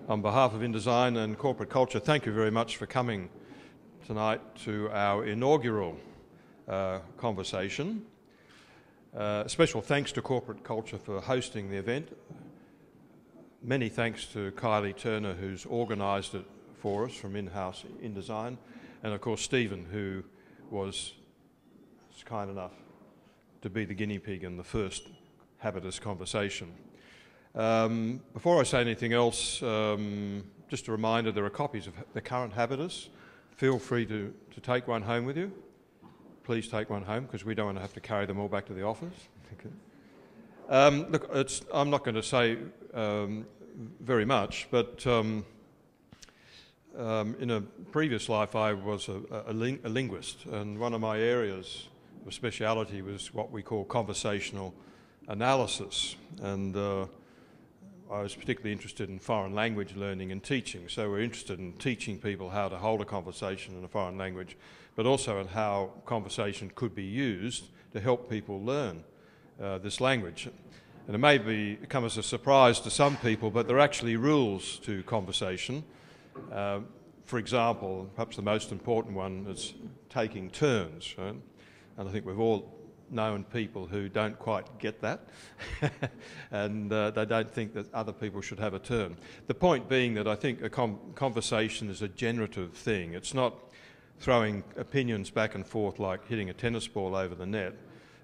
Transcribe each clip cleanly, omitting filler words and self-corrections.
On behalf of InDesign and Corporate Culture, thank you very much for coming tonight to our inaugural conversation. Special thanks to Corporate Culture for hosting the event. Many thanks to Kylie Turner, who's organised it for us from in-house InDesign, and of course Stephen, who was kind enough to be the guinea pig in the first Habitus conversation. Before I say anything else, just a reminder, there are copies of the current Habitus. Feel free to take one home with you. Please take one home, because we don't want to have to carry them all back to the office. Okay. Look, I'm not going to say very much, but in a previous life I was a linguist, and one of my areas of speciality was what we call conversational analysis, and I was particularly interested in foreign language learning and teaching, so we're interested in teaching people how to hold a conversation in a foreign language, but also in how conversation could be used to help people learn this language. And it may come as a surprise to some people, but there are actually rules to conversation. For example, perhaps the most important one is taking turns, right? And I think we've all known people who don't quite get that and they don't think that other people should have a turn. The point being that I think a conversation is a generative thing. It's not throwing opinions back and forth like hitting a tennis ball over the net.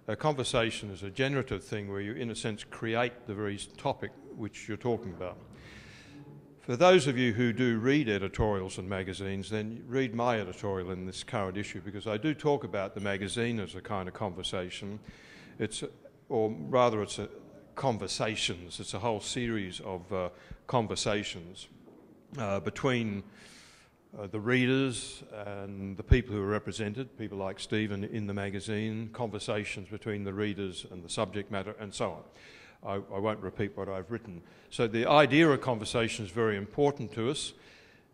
A conversation is a generative thing where you, in a sense, create the very topic which you're talking about. For those of you who do read editorials and magazines, then read my editorial in this current issue, because I do talk about the magazine as a kind of conversation. It's conversations. It's a whole series of conversations between the readers and the people who are represented, people like Stephen in the magazine, conversations between the readers and the subject matter, and so on. I won't repeat what I've written. So the idea of conversation is very important to us.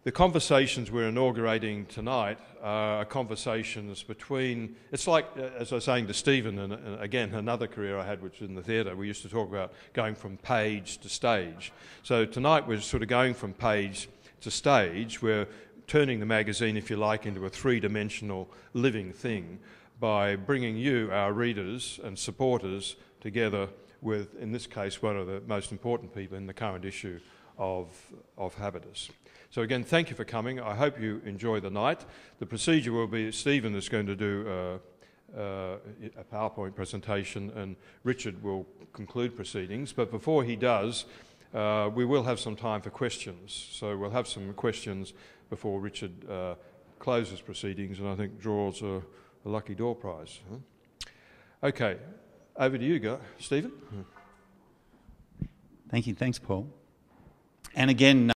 The conversations we're inaugurating tonight are conversations between, it's like, as I was saying to Stephen, and again, another career I had, which was in the theatre, we used to talk about going from page to stage. So tonight we're sort of going from page to stage. We're turning the magazine, if you like, into a three-dimensional living thing by bringing you, our readers and supporters, together with, in this case, one of the most important people in the current issue of Habitus. So again, thank you for coming. I hope you enjoy the night. The procedure will be Stephen is going to do a PowerPoint presentation and Richard will conclude proceedings. But before he does, we will have some time for questions. So we'll have some questions before Richard closes proceedings, and I think draws a lucky door prize. Okay. Over to you, Stephen. Thank you. Thanks, Paul. And again,